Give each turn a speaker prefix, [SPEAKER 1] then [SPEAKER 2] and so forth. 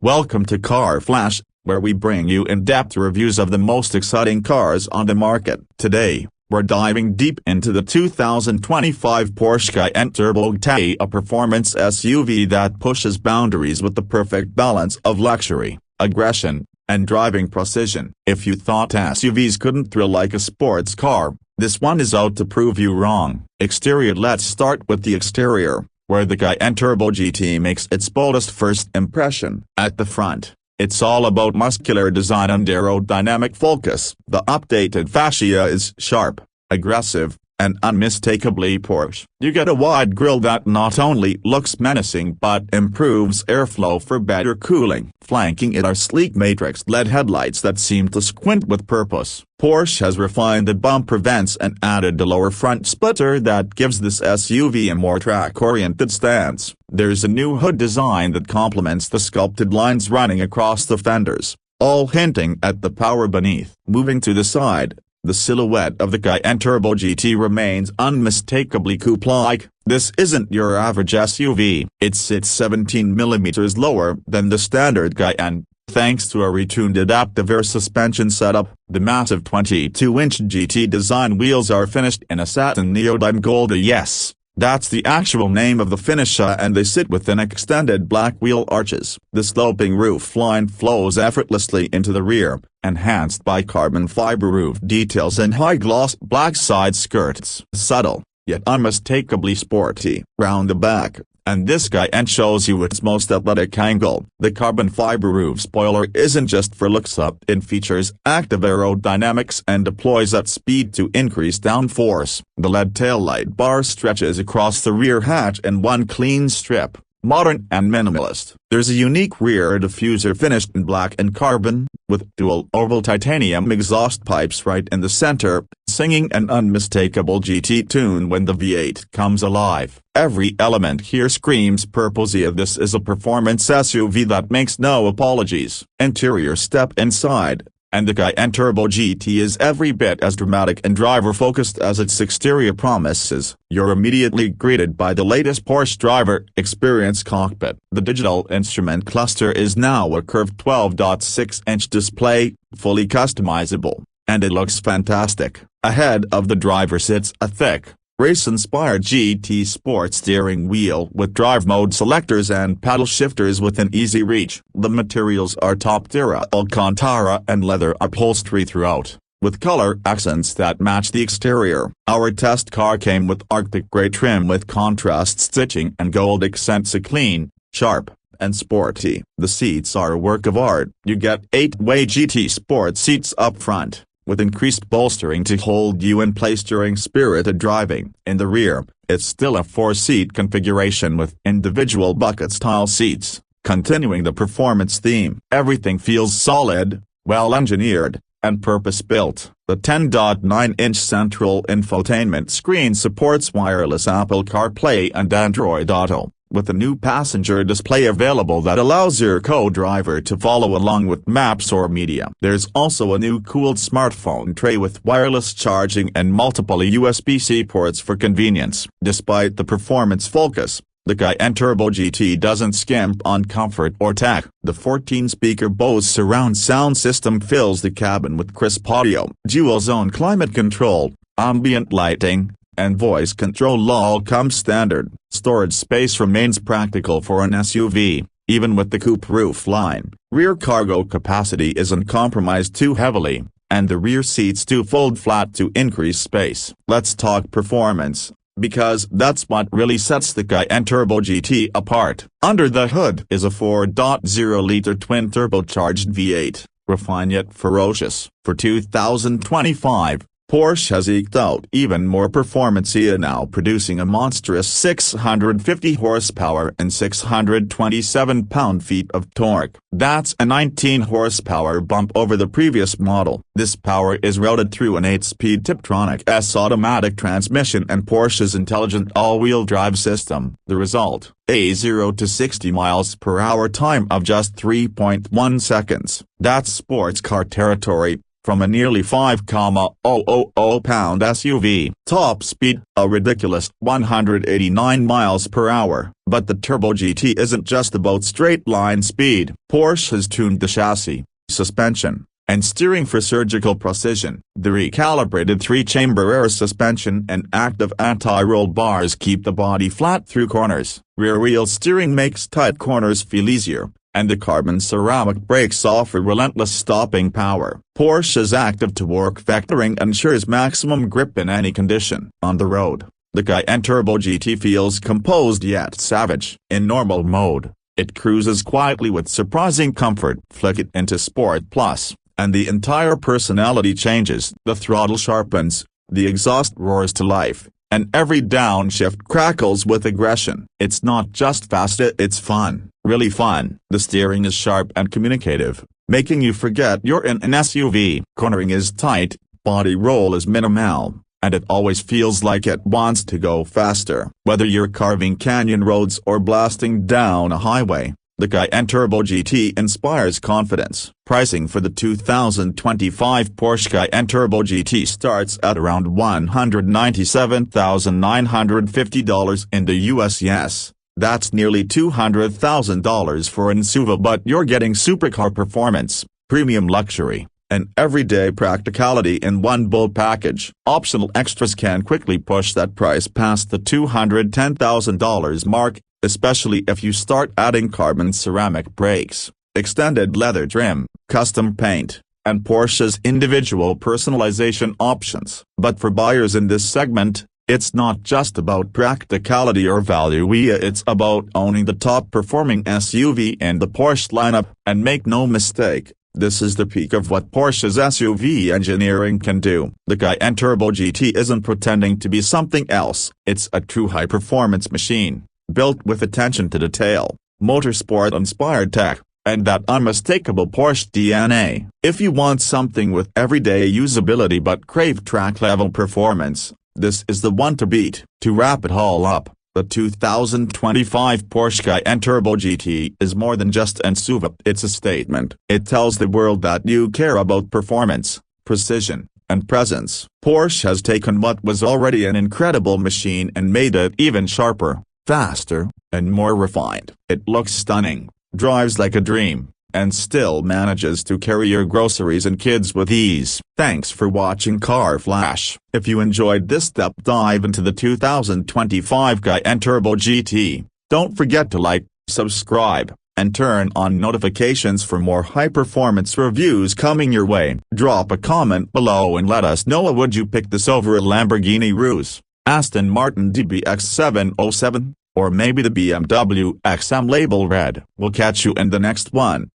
[SPEAKER 1] Welcome to Car Flash, where we bring you in-depth reviews of the most exciting cars on the market. Today, we're diving deep into the 2025 Porsche Cayenne Turbo GT, a performance SUV that pushes boundaries with the perfect balance of luxury, aggression, and driving precision. If you thought SUVs couldn't thrill like a sports car, this one is out to prove you wrong. Exterior. Let's start with the exterior, where the Cayenne Turbo GT makes its boldest first impression. At the front, it's all about muscular design and aerodynamic focus. The updated fascia is sharp, aggressive, and unmistakably Porsche. You get a wide grille that not only looks menacing but improves airflow for better cooling. Flanking it are sleek matrix-LED headlights that seem to squint with purpose. Porsche has refined the bumper vents and added the lower front splitter that gives this SUV a more track-oriented stance. There's a new hood design that complements the sculpted lines running across the fenders, all hinting at the power beneath. Moving to the side, the silhouette of the Cayenne Turbo GT remains unmistakably coupe-like. This isn't your average SUV. It sits 17 mm lower than the standard Cayenne, thanks to a retuned adaptive air suspension setup. The massive 22-inch GT design wheels are finished in a satin neodyme gold. Yes, that's the actual name of the finish, and they sit within extended black wheel arches. The sloping roof line flows effortlessly into the rear, enhanced by carbon fiber roof details and high-gloss black side skirts. Subtle, yet unmistakably sporty, round the back, and this Cayenne shows you its most athletic angle. The carbon fiber roof spoiler isn't just for looks up, it features active aerodynamics and deploys at speed to increase downforce. The LED taillight bar stretches across the rear hatch in one clean strip, modern and minimalist. There's a unique rear diffuser finished in black and carbon, with dual oval titanium exhaust pipes right in the center, singing an unmistakable GT tune when the V8 comes alive. Every element here screams purpose. This is a performance SUV that makes no apologies. Interior. Step inside, and the Cayenne Turbo GT is every bit as dramatic and driver-focused as its exterior promises. You're immediately greeted by the latest Porsche driver experience cockpit. The digital instrument cluster is now a curved 12.6-inch display, fully customizable, and it looks fantastic. Ahead of the driver sits a thick, race-inspired GT Sport steering wheel with drive mode selectors and paddle shifters within easy reach. The materials are top-tier Alcantara and leather upholstery throughout, with color accents that match the exterior. Our test car came with Arctic Grey trim with contrast stitching and gold accents. A clean, sharp, and sporty. The seats are a work of art. You get 8-way GT Sport seats up front, with increased bolstering to hold you in place during spirited driving. In the rear, it's still a 4-seat configuration with individual bucket-style seats, continuing the performance theme. Everything feels solid, well-engineered, and purpose-built. The 10.9-inch central infotainment screen supports wireless Apple CarPlay and Android Auto, with a new passenger display available that allows your co-driver to follow along with maps or media. There's also a new cooled smartphone tray with wireless charging and multiple USB-C ports for convenience. Despite the performance focus, the Cayenne Turbo GT doesn't skimp on comfort or tech. The 14-speaker Bose surround sound system fills the cabin with crisp audio. Dual-zone climate control, ambient lighting, and voice control all come standard. Storage space remains practical for an SUV, even with the coupe roof line. Rear cargo capacity isn't compromised too heavily, and the rear seats do fold flat to increase space. Let's talk performance, because that's what really sets the Cayenne Turbo GT apart. Under the hood is a 4.0-liter twin-turbocharged V8, refined yet ferocious. For 2025, Porsche has eked out even more performance here, now producing a monstrous 650 horsepower and 627 pound-feet of torque. That's a 19 horsepower bump over the previous model. This power is routed through an 8-speed Tiptronic S automatic transmission and Porsche's intelligent all-wheel drive system. The result, a 0 to 60 miles per hour time of just 3.1 seconds. That's sports car territory, from a nearly 5,000-pound SUV. Top speed, a ridiculous 189 miles per hour. But the Turbo GT isn't just about straight-line speed. Porsche has tuned the chassis, suspension, and steering for surgical precision. The recalibrated 3-chamber air suspension and active anti-roll bars keep the body flat through corners. Rear-wheel steering makes tight corners feel easier, and the carbon ceramic brakes offer relentless stopping power. Porsche's active-to-work vectoring ensures maximum grip in any condition. On the road, the Cayenne Turbo GT feels composed yet savage. In normal mode, it cruises quietly with surprising comfort. Flick it into Sport Plus, and the entire personality changes. The throttle sharpens, the exhaust roars to life, and every downshift crackles with aggression. It's not just fast, it's fun, really fun. The steering is sharp and communicative, making you forget you're in an SUV. Cornering is tight, body roll is minimal, and it always feels like it wants to go faster. Whether you're carving canyon roads or blasting down a highway, the Cayenne Turbo GT inspires confidence. Pricing for the 2025 Porsche Cayenne Turbo GT starts at around $197,950 in the US. Yes, that's nearly $200,000 for an SUV, but you're getting supercar performance, premium luxury, and everyday practicality in one bold package. Optional extras can quickly push that price past the $210,000 mark, especially if you start adding carbon ceramic brakes, extended leather trim, custom paint, and Porsche's individual personalization options. But for buyers in this segment, it's not just about practicality or value, it's about owning the top-performing SUV in the Porsche lineup. And make no mistake, this is the peak of what Porsche's SUV engineering can do. The Cayenne Turbo GT isn't pretending to be something else. It's a true high-performance machine, built with attention to detail, motorsport-inspired tech, and that unmistakable Porsche DNA. If you want something with everyday usability but crave track-level performance, this is the one to beat. To wrap it all up, the 2025 Porsche Cayenne Turbo GT is more than just an SUV. It's a statement. It tells the world that you care about performance, precision, and presence. Porsche has taken what was already an incredible machine and made it even sharper, faster, and more refined. It looks stunning, drives like a dream, and still manages to carry your groceries and kids with ease. Thanks for watching Car Flash. If you enjoyed this deep dive into the 2025 Cayenne Turbo GT, don't forget to like, subscribe, and turn on notifications for more high-performance reviews coming your way. Drop a comment below and let us know, would you pick this over a Lamborghini Urus, Aston Martin DBX707, or maybe the BMW XM Label Red? We'll catch you in the next one.